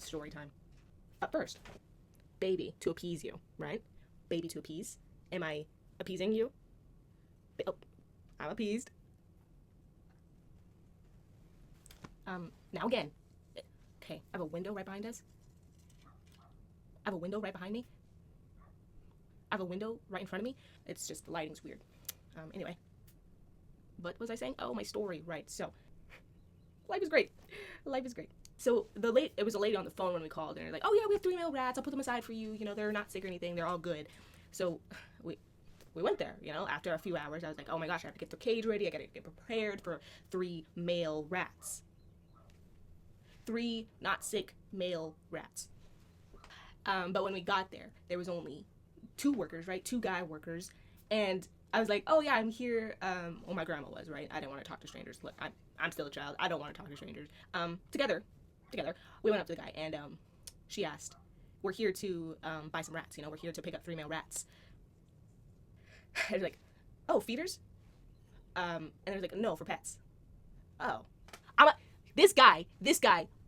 story time. But first, baby, to appease you, right? Baby to appease. Am I appeasing you? Oh, I'm appeased. Now again. Okay, I have a window right behind us. I have a window right behind me. I have a window right in front of me. It's just, the lighting's weird. Anyway. What was I saying? Oh, my story, right. So, life is great. Life is great. So, it was a lady on the phone when we called, and they're like, oh yeah, we have 3 male rats. I'll put them aside for you. You know, they're not sick or anything. They're all good. So, we went there, you know. After a few hours, I was like, oh my gosh, I have to get the cage ready. I gotta get prepared for 3 male rats. 3 not sick male rats. But when we got there, there was only 2 workers, right? 2 guy workers. And I was like, oh yeah, I'm here. Well, my grandma was, right? I didn't want to talk to strangers. Look, I'm still a child. I don't want to talk to strangers. Together, we went up to the guy, and she asked, we're here to buy some rats. You know, we're here to pick up 3 male rats. And they're like, oh, feeders? And they're like, no, for pets. Oh. This guy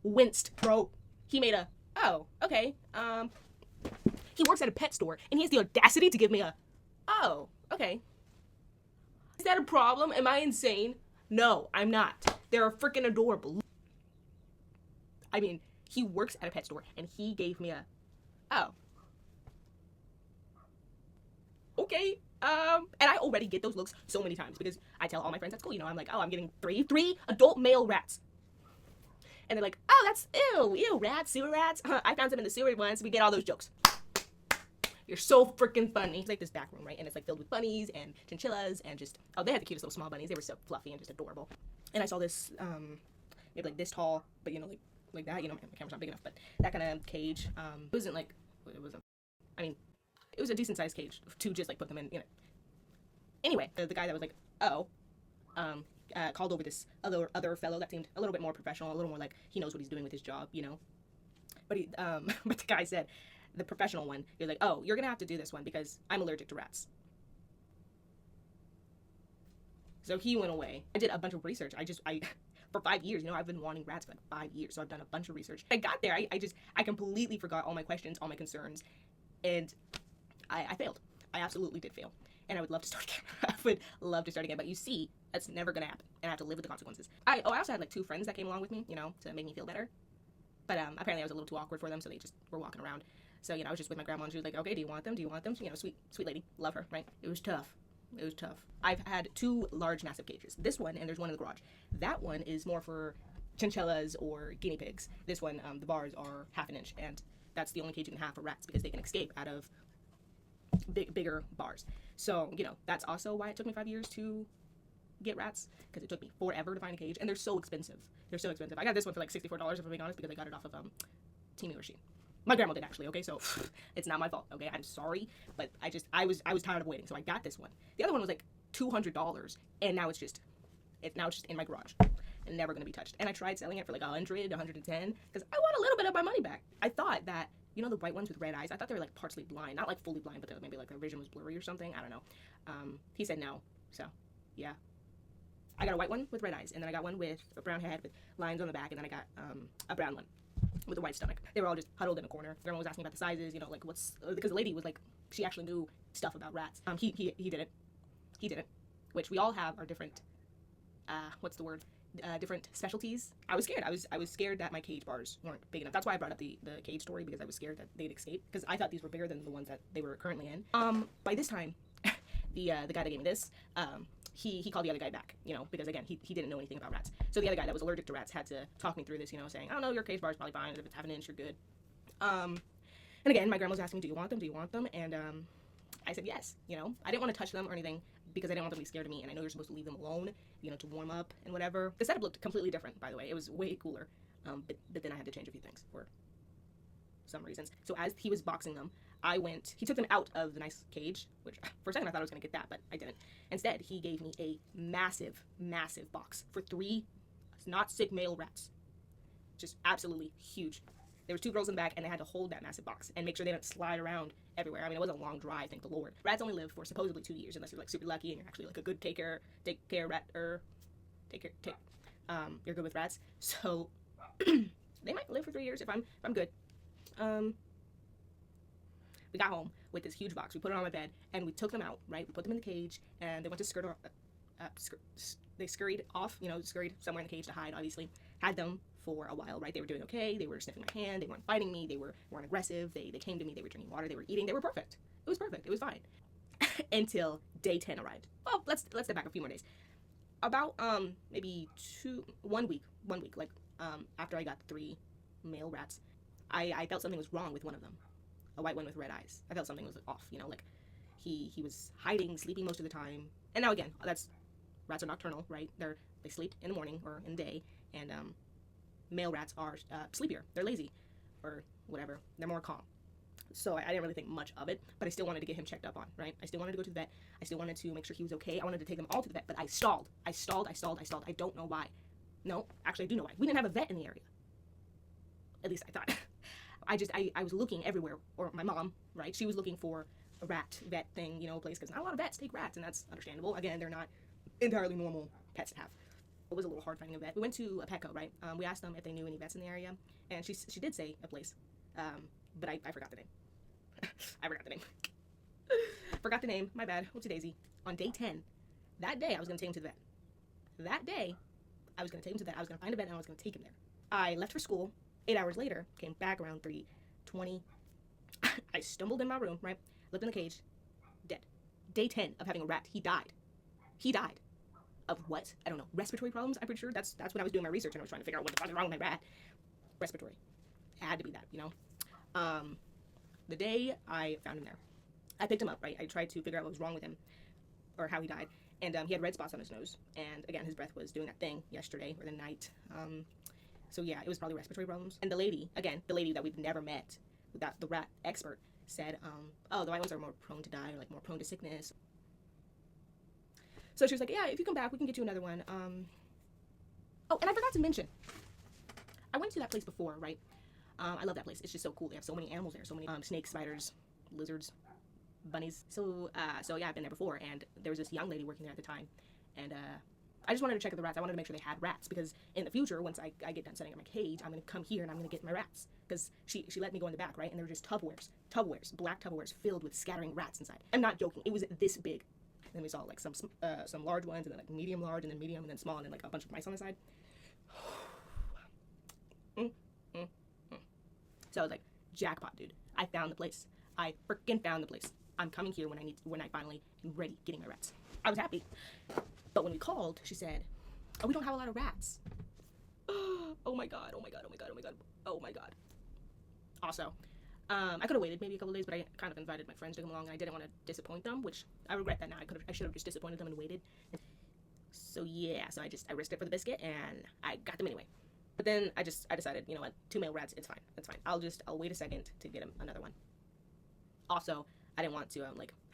winced, bro. He made a, oh, okay. He works at a pet store, and he has the audacity to give me a, oh, okay. Is that a problem? Am I insane? No, I'm not. They're freaking adorable. I mean, he works at a pet store, and he gave me a, oh. Okay. And I already get those looks so many times because I tell all my friends at school, you know, I'm like, oh, I'm getting three adult male rats. And they're like, oh, that's, ew, rats, sewer rats. I found some in the sewer once. We get all those jokes. You're so freaking funny. It's like this back room, right? And it's like filled with bunnies and chinchillas and just, oh, they had the cutest little small bunnies. They were so fluffy and just adorable. And I saw this, maybe like this tall, but you know, like that, you know, my camera's not big enough, but that kind of cage. It wasn't like, I mean, it was a decent sized cage to just like put them in, you know. Anyway, the guy that was like, oh, called over this other fellow that seemed a little bit more professional, a little more like he knows what he's doing with his job, you know. But but the guy said, the professional one, he was like, oh, you're gonna have to do this one because I'm allergic to rats. So he went away. I did a bunch of research. For 5 years, you know, I've been wanting rats for like 5 years, so I've done a bunch of research. I got there, I completely forgot all my questions, all my concerns, and I failed. I absolutely did fail. And I would love to start again. I would love to start again, but you see, that's never gonna happen, and I have to live with the consequences. I also had like 2 friends that came along with me, you know, to make me feel better. But apparently I was a little too awkward for them, so they just were walking around. So, you know, I was just with my grandma, and she was like, okay, do you want them? Do you want them? You know, sweet lady. Love her, right? It was tough. It was tough. I've had 2 large, massive cages. This one, and there's one in the garage. That one is more for chinchillas or guinea pigs. This one, the bars are 1/2 inch, and that's the only cage you can have for rats because they can escape out of bigger bars. So, you know, that's also why it took me 5 years to get rats, because it took me forever to find a cage, and they're so expensive. I got this one for like $64, if I'm being honest, because I got it off of Temu or Shein. My grandma did, actually, okay, so it's not my fault, okay, I'm sorry, but I was tired of waiting, so I got this one. The other one was like $200, and now it's just in my garage and never gonna be touched. And I tried selling it for like 100, 110, because I want a little bit of my money back. I thought that, you know, the white ones with red eyes, I thought they were like partially blind, not like fully blind, but maybe like their vision was blurry or something, I don't know. He said no, so yeah. I got a white one with red eyes, and then I got one with a brown head with lines on the back, and then I got a brown one with a white stomach. They were all just huddled in a corner. Grandma was asking about the sizes, you know, like because the lady was like, she actually knew stuff about rats. He didn't, which we all have our different, different specialties. I was scared. I was scared that my cage bars weren't big enough. That's why I brought up the cage story, because I was scared that they'd escape, because I thought these were bigger than the ones that they were currently in. By this time, the guy that gave me this, he called the other guy back, you know, because again, he didn't know anything about rats. So the other guy that was allergic to rats had to talk me through this, you know, saying, oh no, your cage bar is probably fine. If it's 1/2 inch, you're good. And again, my grandma was asking me, do you want them? And I said yes, you know. I didn't want to touch them or anything because I didn't want them to be scared of me, and I know you're supposed to leave them alone, you know, to warm up and whatever. The setup looked completely different, by the way. It was way cooler. But then I had to change a few things for some reasons. So as he was boxing them, he took them out of the nice cage, which for a second I thought I was going to get that, but I didn't. Instead, he gave me a massive, massive box for 3 not sick male rats. Just absolutely huge. There was 2 girls in the back, and they had to hold that massive box and make sure they didn't slide around everywhere. I mean, it wasn't a long drive, thank the Lord. Rats only live for supposedly 2 years, unless you're like super lucky and you're actually like a good you're good with rats. So They might live for 3 years if I'm good. We got home with this huge box. We put it on my bed and we took them out. Right, we put them in the cage and they went to they scurried off. Scurried somewhere in the cage to hide. Obviously, had them for a while. Right, they were doing okay. They were sniffing my hand. They weren't biting me. They weren't aggressive. They came to me. They were drinking water. They were eating. They were perfect. It was perfect. It was fine until day 10 arrived. Well, let's step back a few more days. About maybe 1 week, like after I got the 3 male rats, I felt something was wrong with one of them, a white one with red eyes. I felt something was off. Like he was hiding, sleeping most of the time. And now again, rats are nocturnal, right? They sleep in the morning or in the day, and male rats are sleepier. They're lazy, or whatever. They're more calm. So I didn't really think much of it, but I still wanted to get him checked up on, right? I still wanted to go to the vet. I still wanted to make sure he was okay. I wanted to take them all to the vet, but I stalled. I don't know why. No, actually I do know why. We didn't have a vet in the area. At least I thought. I was looking everywhere, or my mom, right? She was looking for a rat vet thing, place, because not a lot of vets take rats, and that's understandable. Again, they're not entirely normal pets to have. It was a little hard finding a vet. We went to a Petco, right? We asked them if they knew any vets in the area, and she did say a place, but I forgot the name. I forgot the name. Forgot the name. My bad. Whoopsie daisy. On day 10, that day I was going to take him to the vet. That day, I was going to take him to the vet. I was going to find a vet and I was going to take him there. I left for school. 8 hours later, came back around 3:20. I stumbled in my room, right? Looked in the cage. Dead. Day 10 of having a rat. He died. He died. Of what? I don't know. Respiratory problems, I'm pretty sure. That's when I was doing my research and I was trying to figure out what the fuck is wrong with my rat. Respiratory. It had to be that, The day I found him there, I picked him up, right? I tried to figure out what was wrong with him or how he died. And he had red spots on his nose. And again, his breath was doing that thing yesterday or the night. So yeah, it was probably respiratory problems. And the lady that we've never met, the rat expert, said, the white ones are more prone to die, or like more prone to sickness. So she was like, yeah, if you come back, we can get you another one. Oh, and I forgot to mention, I went to that place before, right? I love that place. It's just so cool. They have so many animals there. So many snakes, spiders, lizards, bunnies. So yeah, I've been there before. And there was this young lady working there at the time. And I just wanted to check the rats. I wanted to make sure they had rats. Because in the future, once I get done setting up my cage, I'm going to come here and I'm going to get my rats. Because she let me go in the back, right? And there were just Tupperwares, black Tupperwares filled with scattering rats inside. I'm not joking. It was this big. And then we saw like some large ones, and then like medium large, and then medium, and then small, and then like a bunch of mice on the side. So I was like, jackpot, dude. I found the place. I freaking found the place. I'm coming here when I finally am ready getting my rats. I was happy. But when we called, she said, oh, we don't have a lot of rats. Oh my god. Also, I could have waited maybe a couple of days, but I kind of invited my friends to come along, and I didn't want to disappoint them, which I regret that now. I should have just disappointed them and waited. So yeah, so I risked it for the biscuit, and I got them anyway. But then I decided, you know what, 2 male rats, it's fine. I'll wait a second to get another one. Also, I didn't want to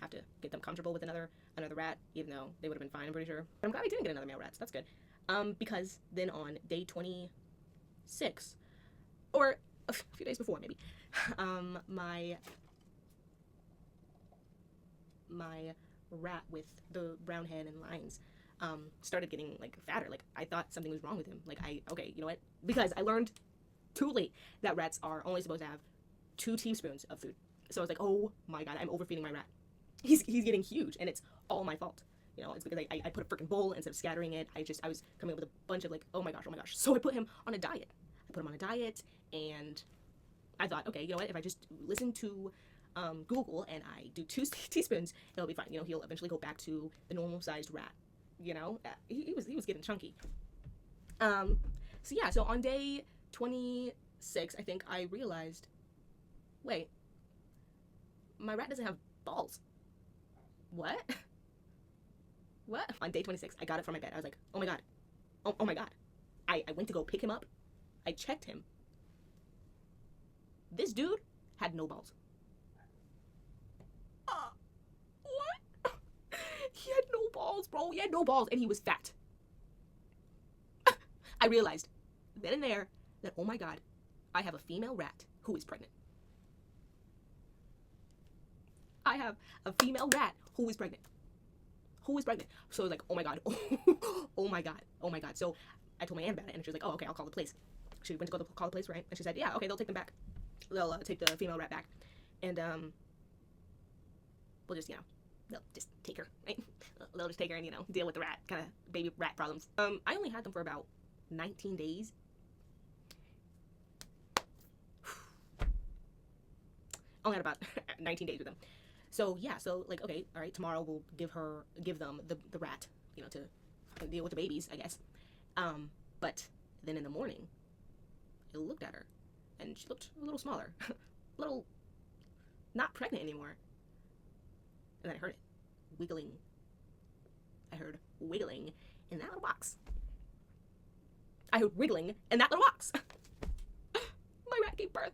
have to get them comfortable with another rat, even though they would have been fine, I'm pretty sure. But I'm glad I didn't get another male rat, so that's good. Because then on day 26, or a few days before maybe, my rat with the brown head and lines started getting fatter. I thought something was wrong with him. Okay, you know what? Because I learned too late that rats are only supposed to have 2 teaspoons of food. So I was like, oh my god, I'm overfeeding my rat. He's getting huge, and it's all my fault. It's because I put a freaking bowl instead of scattering it. I was coming up with a bunch of oh my gosh. So I put him on a diet. And I thought, okay, you know what? If I just listen to Google and I do 2 teaspoons, it'll be fine. He'll eventually go back to the normal sized rat. He was getting chunky. So yeah, so on day 26, I think I realized, wait, my rat doesn't have balls. What? What? On day 26, I got it from my bed. I was like, oh my god. Oh my god. I went to go pick him up. I checked him. This dude had no balls. What? He had no balls, bro. He had no balls, and he was fat. I realized then and there that, oh my god, I have a female rat who is pregnant. I have a female rat who is pregnant. So I was like, oh my god. Oh my god. So I told my aunt about it, and she was like, oh, okay, I'll call the place. she went to go to call the police, right? And she said, yeah, okay, they'll take them back. They'll take the female rat back. And we'll just, they'll just take her, right? They'll just take her and, deal with the rat, kind of baby rat problems. I only had them for about 19 days. Only had about 19 days with them. So, yeah, so, like, okay, all right, tomorrow we'll give them the rat, to deal with the babies, I guess. But then in the morning, I looked at her, and she looked a little smaller, a little not pregnant anymore. And then I heard it wiggling. I heard wiggling in that little box. I heard wiggling in that little box. My rat gave birth.